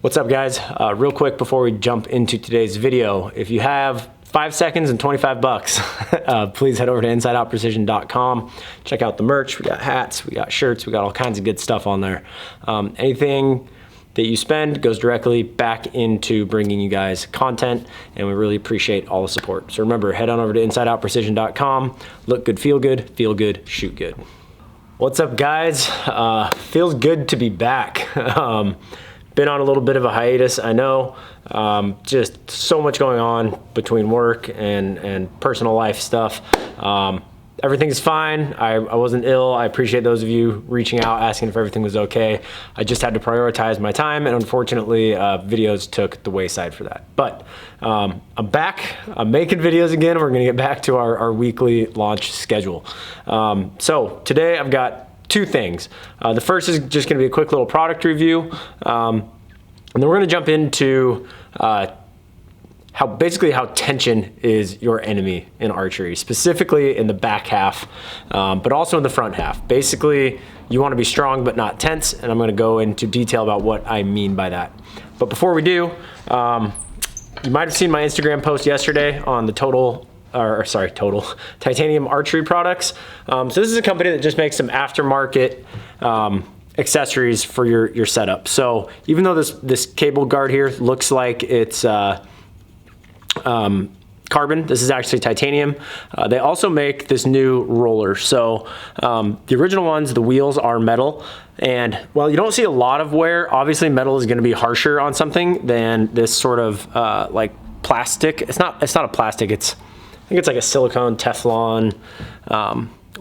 What's up, guys? Real quick before we jump into today's video, if you have 5 seconds and 25 bucks, please head over to InsideOutPrecision.com. Check out the merch. We got hats, we got shirts, we got all kinds of good stuff on there. Anything that you spend goes directly back into bringing you guys content, and we really appreciate all the support. So remember, head on over to InsideOutPrecision.com. Look good, feel good, shoot good. What's up, guys? Feels good to be back. Been on a little bit of a hiatus, I know. Just so much going on between work and personal life stuff. Everything's fine. I wasn't ill. I appreciate those of you reaching out, asking if everything was okay. I just had to prioritize my time, and unfortunately, videos took the wayside for that. But I'm back. I'm making videos again. We're gonna get back to our weekly launch schedule. So today I've got two things. The first is just gonna be a quick little product review. And then we're gonna jump into how tension is your enemy in archery, specifically in the back half, but also in the front half. Basically, you wanna be strong but not tense, and I'm gonna go into detail about what I mean by that. But before we do, you might have seen my Instagram post yesterday on the Total Titanium archery products. So this is a company that just makes some aftermarket accessories for your setup. So even though this cable guard here looks like it's carbon, this is actually titanium. They also make this new roller. So the original ones, the wheels are metal, and while you don't see a lot of wear, obviously metal is going to be harsher on something than this sort of like plastic. It's not a plastic. I think it's like a silicone Teflon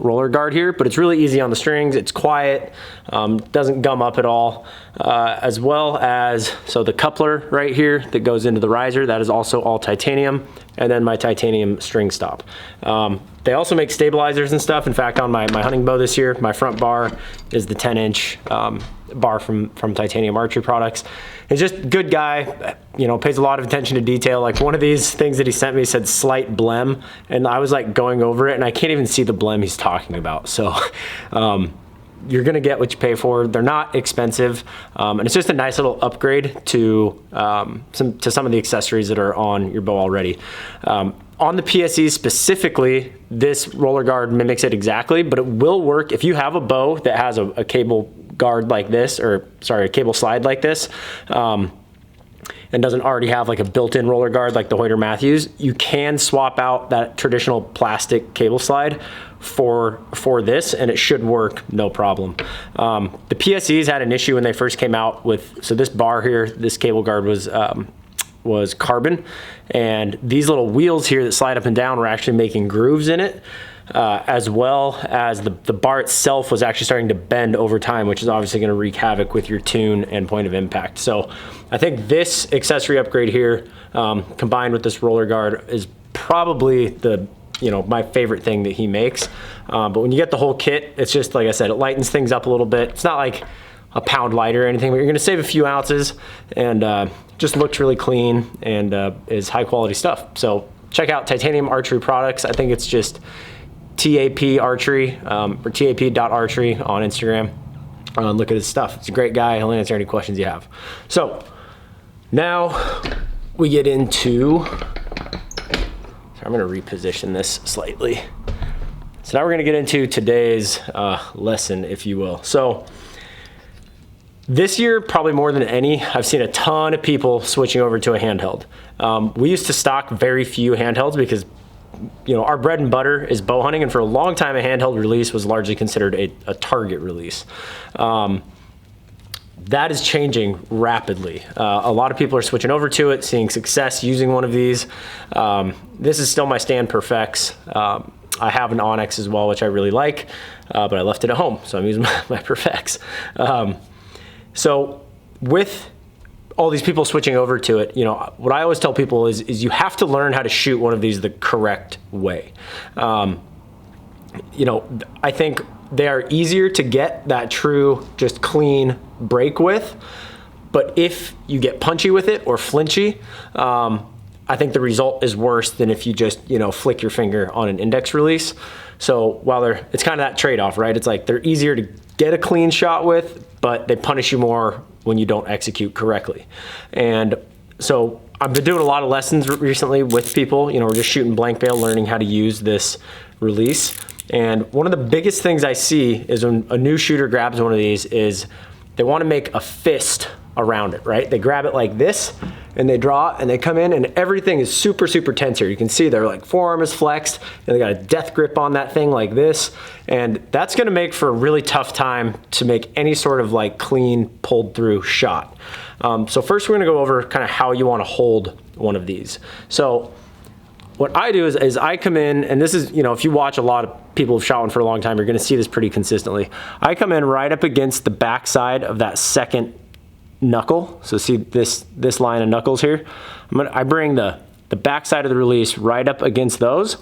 roller guard here, but it's really easy on the strings. It's quiet, doesn't gum up at all, as well as, so the coupler right here that goes into the riser, that is also all titanium, and then my titanium string stop. They also make stabilizers and stuff. In fact, on my hunting bow this year, my front bar is the 10-inch bar from Titanium Archery Products. He's just a good guy, you know, pays a lot of attention to detail. Like one of these things that he sent me said slight blem, and I was like going over it and I can't even see the blem he's talking about. So you're gonna get what you pay for. They're not expensive, and it's just a nice little upgrade to some of the accessories that are on your bow already. On the PSEs specifically, this roller guard mimics it exactly, but it will work if you have a bow that has a cable guard like this, or sorry, a cable slide like this, and doesn't already have like a built-in roller guard like the Hoyter Matthews. You can swap out that traditional plastic cable slide for this, and it should work no problem. The PSEs had an issue when they first came out with, so this bar here, this cable guard was carbon, and these little wheels here that slide up and down were actually making grooves in it, as well as the bar itself was actually starting to bend over time, which is obviously going to wreak havoc with your tune and point of impact. So I think this accessory upgrade here, combined with this roller guard, is probably my favorite thing that he makes. But when you get the whole kit, it's just, like I said, it lightens things up a little bit. It's not like a pound lighter or anything, but you're gonna save a few ounces, and just looks really clean and is high quality stuff. So check out Titanium Archery Products. I think it's just TAP Archery, or TAP.archery on Instagram. Look at his stuff. It's a great guy. He'll answer any questions you have. So now we get into, I'm gonna reposition this slightly. So now we're gonna get into today's lesson, if you will. So this year, probably more than any, I've seen a ton of people switching over to a handheld. We used to stock very few handhelds because, you know, our bread and butter is bow hunting, and for a long time a handheld release was largely considered a target release. That is changing rapidly. A lot of people are switching over to it, seeing success using one of these. This is still my Stand Perfects. I have an Onyx as well, which I really like, but I left it at home, so I'm using my Perfects. So with all these people switching over to it, you know, what I always tell people is you have to learn how to shoot one of these the correct way. You know, I think they are easier to get that true, just clean break with, but if you get punchy with it or flinchy, I think the result is worse than if you just, you know, flick your finger on an index release. So while it's kind of that trade-off, right? It's like they're easier to get a clean shot with, but they punish you more when you don't execute correctly. And so I've been doing a lot of lessons recently with people. You know, we're just shooting blank bail, learning how to use this release. And one of the biggest things I see is when a new shooter grabs one of these is they want to make a fist around it, right? They grab it like this and they draw and they come in and everything is super, super tense here. You can see their like forearm is flexed and they got a death grip on that thing like this. And that's gonna make for a really tough time to make any sort of like clean pulled through shot. So first we're gonna go over kind of how you wanna hold one of these. So what I do is I come in, and this is, you know, if you watch a lot of people who've shot one for a long time, you're gonna see this pretty consistently. I come in right up against the back side of that second knuckle. So see this line of knuckles here? I bring the back side of the release right up against those.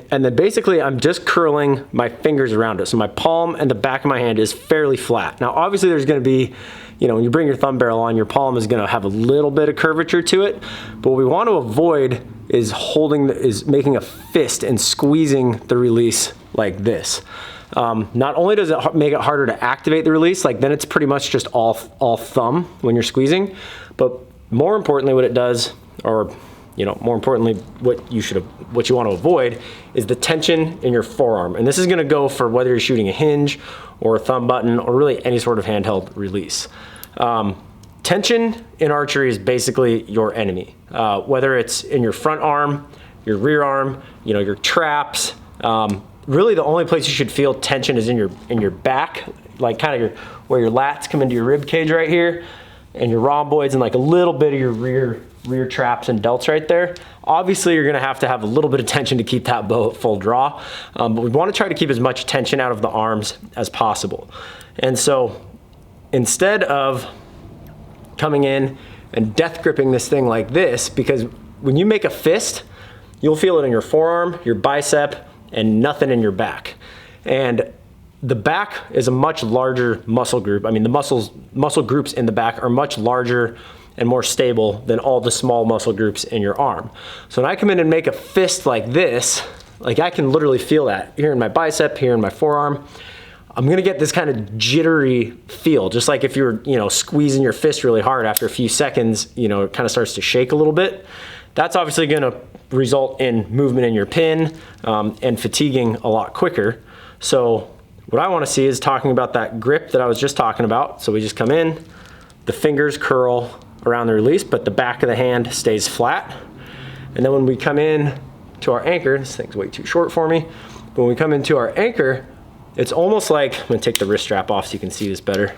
And then basically I'm just curling my fingers around it. So my palm and the back of my hand is fairly flat. Now obviously there's gonna be, you know, when you bring your thumb barrel on, your palm is gonna have a little bit of curvature to it. But what we want to avoid is making a fist and squeezing the release like this. Not only does it make it harder to activate the release, like then it's pretty much just all thumb when you're squeezing, but more importantly what it does, or you know, more importantly what you want to avoid is the tension in your forearm. And this is going to go for whether you're shooting a hinge or a thumb button or really any sort of handheld release. Tension in archery is basically your enemy, whether it's in your front arm, your rear arm, you know, your traps. Really the only place you should feel tension is in your back, like kind of where your lats come into your rib cage right here, and your rhomboids and like a little bit of your rear traps and delts right there. Obviously you're gonna have to have a little bit of tension to keep that bow at full draw, but we wanna try to keep as much tension out of the arms as possible. And so instead of coming in and death gripping this thing like this, because when you make a fist, you'll feel it in your forearm, your bicep, and nothing in your back. And the back is a much larger muscle group. I mean, the muscle groups in the back are much larger and more stable than all the small muscle groups in your arm. So when I come in and make a fist like this, like I can literally feel that here in my bicep, here in my forearm. I'm gonna get this kind of jittery feel, just like if you're, you know, squeezing your fist really hard after a few seconds, you know, it kind of starts to shake a little bit. That's obviously gonna result in movement in your pin and fatiguing a lot quicker. So what I wanna see is talking about that grip that I was just talking about. So we just come in, the fingers curl around the release, but the back of the hand stays flat. And then when we come in to our anchor, this thing's way too short for me, but when we come into our anchor, it's almost like, I'm gonna take the wrist strap off so you can see this better.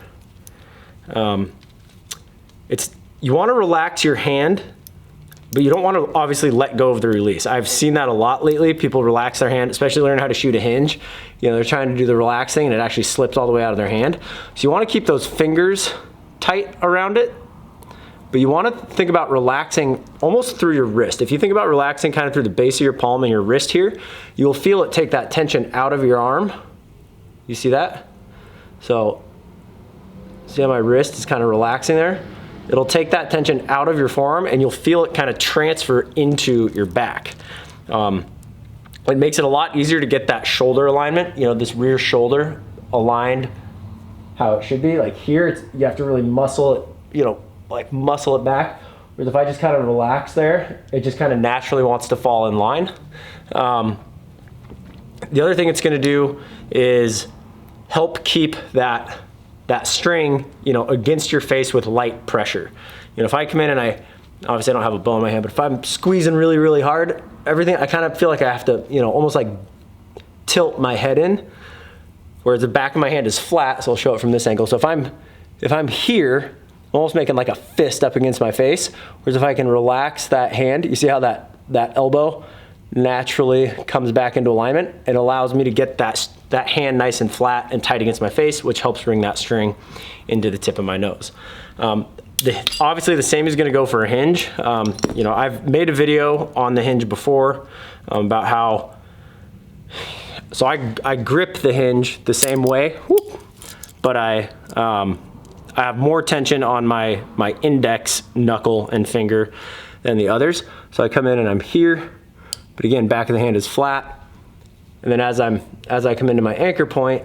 You wanna relax your hand, but you don't wanna obviously let go of the release. I've seen that a lot lately. People relax their hand, especially learning how to shoot a hinge. You know, they're trying to do the relax thing and it actually slips all the way out of their hand. So you wanna keep those fingers tight around it, but you wanna think about relaxing almost through your wrist. If you think about relaxing kind of through the base of your palm and your wrist here, you'll feel it take that tension out of your arm. You see that? So, see how my wrist is kind of relaxing there? It'll take that tension out of your forearm and you'll feel it kind of transfer into your back. It makes it a lot easier to get that shoulder alignment, you know, this rear shoulder aligned how it should be. Like here, you have to really muscle it, you know, like muscle it back. Whereas if I just kind of relax there, it just kind of naturally wants to fall in line. The other thing it's gonna do is help keep that string, you know, against your face with light pressure. You know, if I come in and obviously I don't have a bow in my hand, but if I'm squeezing really, really hard, I kind of feel like I have to, you know, almost like tilt my head in, whereas the back of my hand is flat, so I'll show it from this angle. So if I'm here, I'm almost making like a fist up against my face, whereas if I can relax that hand, you see how that elbow naturally comes back into alignment. It allows me to get that hand nice and flat and tight against my face, which helps bring that string into the tip of my nose. Obviously the same is gonna go for a hinge. You know, I've made a video on the hinge before about how, so I grip the hinge the same way, but I have more tension on my index knuckle and finger than the others. So I come in and I'm here, but again, back of the hand is flat. And then as I come into my anchor point,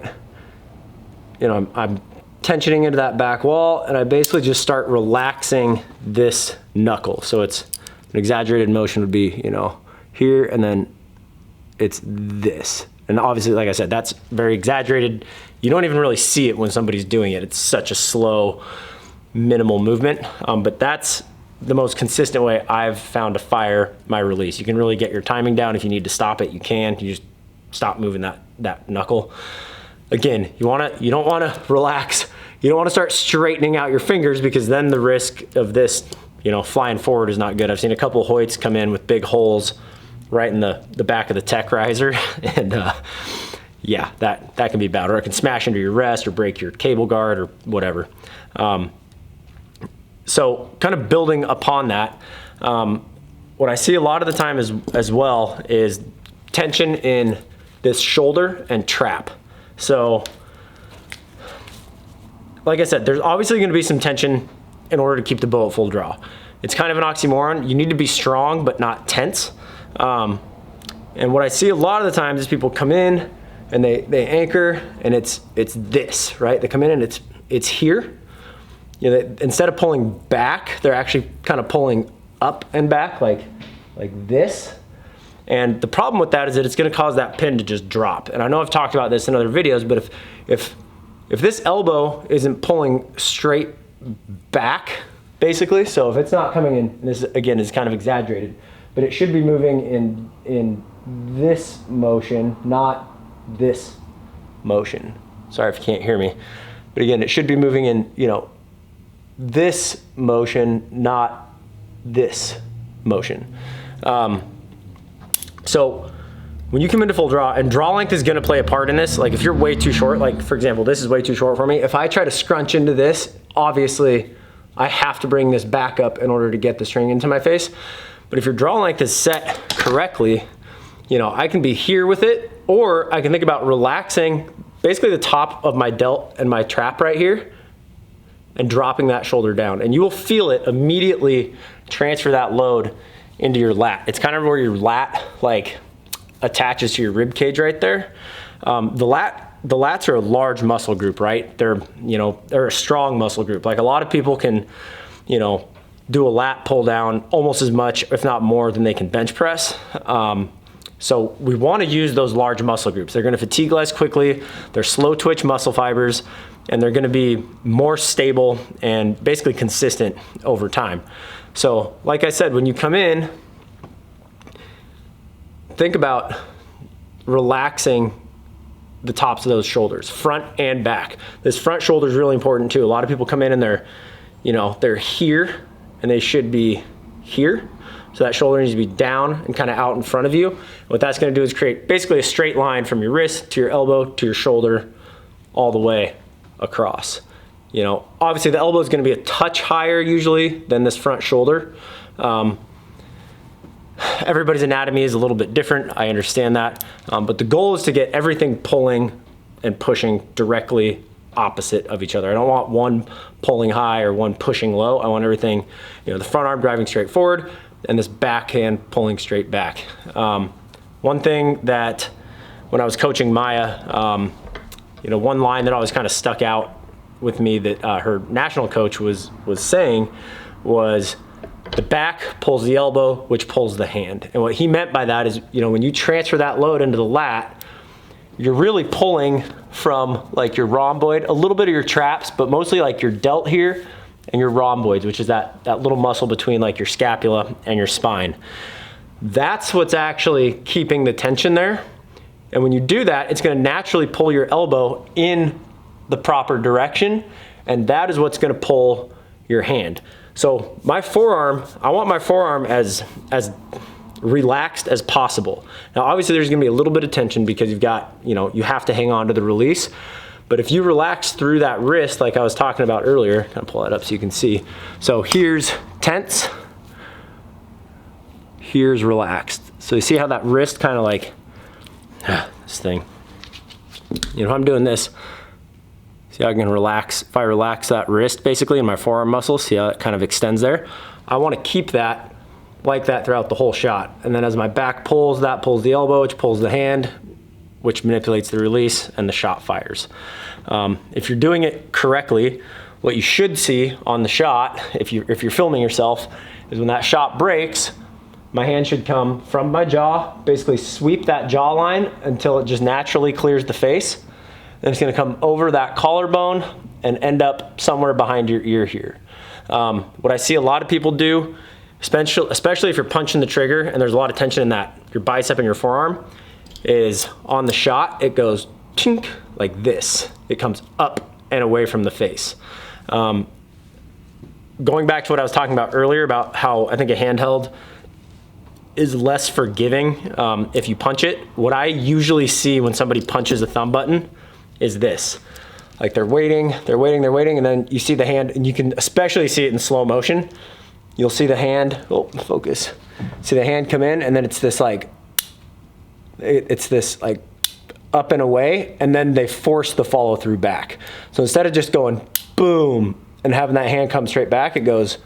you know, I'm tensioning into that back wall, and I basically just start relaxing this knuckle. So it's an exaggerated motion would be, you know, here, and then it's this. And obviously, like I said, that's very exaggerated. You don't even really see it when somebody's doing it. It's such a slow, minimal movement, but that's the most consistent way I've found to fire my release. You can really get your timing down. If you need to stop it, you can. You just stop moving that knuckle. Again, you don't wanna relax. You don't wanna start straightening out your fingers, because then the risk of this, you know, flying forward is not good. I've seen a couple of Hoyts come in with big holes right in the back of the tech riser, and yeah, that can be bad, or it can smash into your rest or break your cable guard or whatever. So kind of building upon that, what I see a lot of the time as well is tension in this shoulder and trap. So like I said, there's obviously going to be some tension in order to keep the bow at full draw. It's kind of an oxymoron. You need to be strong but not tense. And what I see a lot of the times is people come in and they anchor, and it's this, right? They come in and it's here. You know, instead of pulling back, they're actually kind of pulling up and back like this. And the problem with that is that it's going to cause that pin to just drop. And I know I've talked about this in other videos, but if this elbow isn't pulling straight back, basically, so if it's not coming in, this again is kind of exaggerated, but it should be moving in this motion, not this motion. Sorry if you can't hear me, but again, it should be moving in, you know, this motion, not this motion. So when you come into full draw, and draw length is gonna play a part in this, like if you're way too short, like for example, this is way too short for me. If I try to scrunch into this, obviously I have to bring this back up in order to get the string into my face. But if your draw length is set correctly, you know, I can be here with it, or I can think about relaxing basically the top of my delt and my trap right here and dropping that shoulder down. And you will feel it immediately transfer that load into your lat. It's kind of where your lat like attaches to your rib cage right there. The lats are a large muscle group, right? They're a strong muscle group. Like a lot of people can, you know, do a lat pull down almost as much, if not more, than they can bench press. So we want to use those large muscle groups. They're going to fatigue less quickly. They're slow twitch muscle fibers, and they're going to be more stable and basically consistent over time. So like I said, when you come in, think about relaxing the tops of those shoulders, front and back. This front shoulder is really important too. A lot of people come in and they're here, and they should be here. So that shoulder needs to be down and kind of out in front of you. What that's going to do is create basically a straight line from your wrist to your elbow to your shoulder all the way across. You know, obviously the elbow is going to be a touch higher usually than this front shoulder. Everybody's anatomy is a little bit different. I understand that. But the goal is to get everything pulling and pushing directly opposite of each other. I don't want one pulling high or one pushing low. I want everything, you know, the front arm driving straight forward and this backhand pulling straight back. One thing that when I was coaching Maya, you know, one line that always kind of stuck out with me that her national coach was saying was, the back pulls the elbow, which pulls the hand. And what he meant by that is, you know, when you transfer that load into the lat, you're really pulling from like your rhomboid, a little bit of your traps, but mostly like your delt here and your rhomboids, which is that little muscle between like your scapula and your spine. That's what's actually keeping the tension there. And when you do that, it's gonna naturally pull your elbow in the proper direction, and that is what's gonna pull your hand. So my forearm, I want my forearm as relaxed as possible. Now obviously there's gonna be a little bit of tension because you've got, you know, you have to hang on to the release. But if you relax through that wrist, like I was talking about earlier, kind of pull that up so you can see. So here's tense, here's relaxed. So you see how that wrist kind of like, this thing. You know, if I'm doing this, see how I can relax, if I relax that wrist basically in my forearm muscle, see how it kind of extends there? I want to keep that like that throughout the whole shot. And then as my back pulls, that pulls the elbow, which pulls the hand, which manipulates the release and the shot fires. If you're doing it correctly, what you should see on the shot, if you're filming yourself, is when that shot breaks, my hand should come from my jaw, basically sweep that jaw line until it just naturally clears the face. Then it's gonna come over that collarbone and end up somewhere behind your ear here. What I see a lot of people do, especially if you're punching the trigger and there's a lot of tension in that, your bicep and your forearm, is on the shot, it goes tink, like this. It comes up and away from the face. Going back to what I was talking about earlier about how I think a handheld is less forgiving if you punch it. What I usually see when somebody punches a thumb button is this. Like they're waiting, and then you see the hand, and you can especially see it in slow motion. You'll see the hand, oh, focus. See the hand come in, and then it's this like up and away, and then they force the follow through back. So instead of just going boom and having that hand come straight back, it goes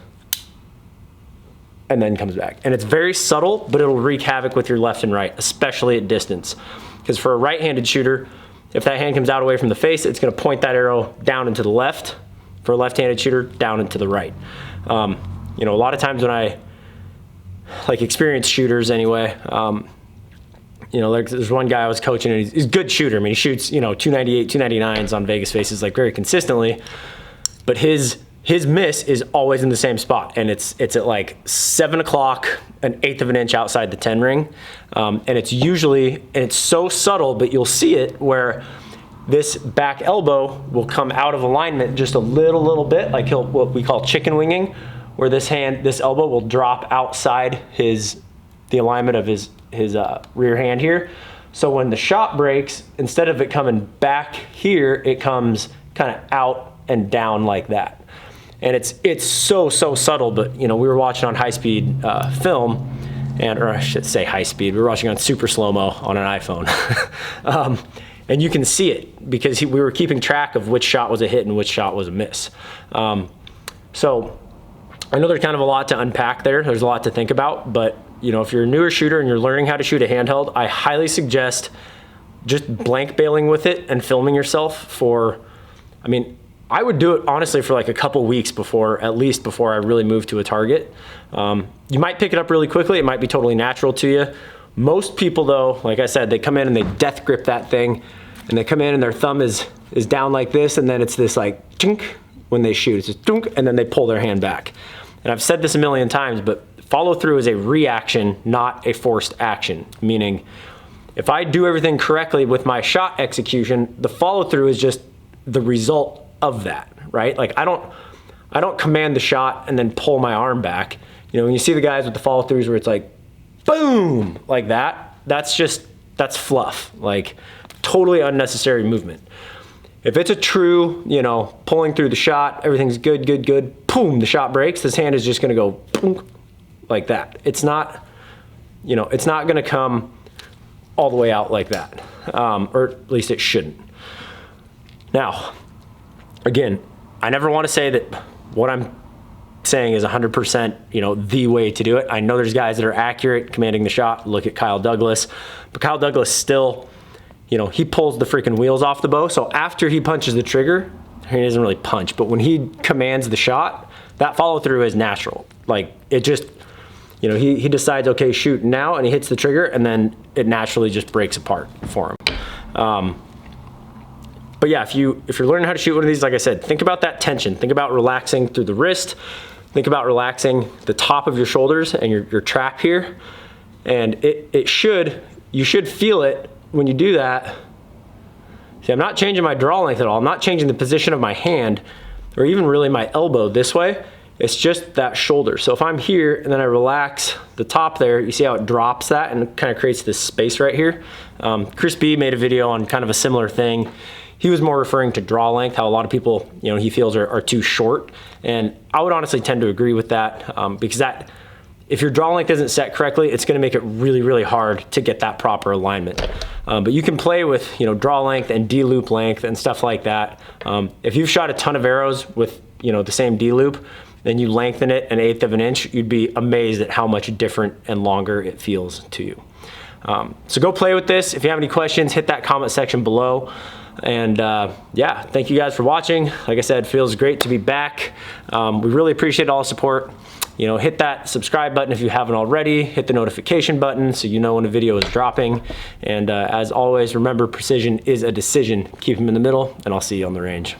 and then comes back. And it's very subtle, but it'll wreak havoc with your left and right, especially at distance. Because for a right-handed shooter, if that hand comes out away from the face, it's gonna point that arrow down into the left. For a left-handed shooter, down into the right. You know, a lot of times when I, like experienced shooters anyway, you know, there's one guy I was coaching, and he's a good shooter. I mean, he shoots, you know, 298, 299s on Vegas faces, like very consistently, but his miss is always in the same spot, and it's at like 7 o'clock, an 1/8 of an inch outside the 10 ring, and it's usually, and it's so subtle, but you'll see it where this back elbow will come out of alignment just a little bit, like what we call chicken winging, where this elbow will drop outside the alignment of his rear hand here. So when the shot breaks, instead of it coming back here, it comes kind of out and down like that. And it's so subtle, but you know, we were watching on high speed film, or I should say high speed, we were watching on super slow-mo on an iPhone. And you can see it because we were keeping track of which shot was a hit and which shot was a miss. So I know there's kind of a lot to unpack there. There's a lot to think about, but you know, if you're a newer shooter and you're learning how to shoot a handheld, I highly suggest just blank bailing with it and filming yourself for, I mean, I would do it honestly for like a couple weeks at least before I really move to a target. You might pick it up really quickly. It might be totally natural to you. Most people though, like I said, they come in and they death grip that thing, and they come in and their thumb is down like this, and then it's this like chink when they shoot. It's just dunk, and then they pull their hand back. And I've said this a million times, but follow through is a reaction, not a forced action. Meaning, if I do everything correctly with my shot execution, the follow through is just the result of that, right? Like I don't command the shot and then pull my arm back. You know, when you see the guys with the follow throughs where it's like, boom, like that, that's fluff, like totally unnecessary movement. If it's a true, you know, pulling through the shot, everything's good, boom, the shot breaks, this hand is just gonna go boom, like that. It's not, you know, it's not gonna come all the way out like that, or at least it shouldn't. Now, again, I never wanna say that what I'm saying is 100%, you know, the way to do it. I know there's guys that are accurate commanding the shot. Look at Kyle Douglas, but Kyle Douglas still, you know, he pulls the freaking wheels off the bow. So after he punches the trigger, he doesn't really punch, but when he commands the shot, that follow through is natural. Like it just, you know, he decides, okay, shoot now, and he hits the trigger, and then it naturally just breaks apart for him. But yeah, if you're learning how to shoot one of these, like I said, think about that tension. Think about relaxing through the wrist. Think about relaxing the top of your shoulders and your trap here. And you should feel it when you do that. See, I'm not changing my draw length at all. I'm not changing the position of my hand or even really my elbow this way. It's just that shoulder. So if I'm here and then I relax the top there, you see how it drops that and it kind of creates this space right here. Chris B made a video on kind of a similar thing. He was more referring to draw length, how a lot of people, you know, he feels are too short. And I would honestly tend to agree with that, because if your draw length isn't set correctly, it's gonna make it really hard to get that proper alignment. But you can play with, you know, draw length and D-loop length and stuff like that. If you've shot a ton of arrows with, you know, the same D-loop, then you lengthen it 1/8 of an inch, you'd be amazed at how much different and longer it feels to you. So go play with this. If you have any questions, hit that comment section below. And yeah, thank you guys for watching. Like I said, feels great to be back. We really appreciate all the support. You know, hit that subscribe button if you haven't already. Hit the notification button so you know when a video is dropping. And as always, remember, precision is a decision. Keep them in the middle, and I'll see you on the range.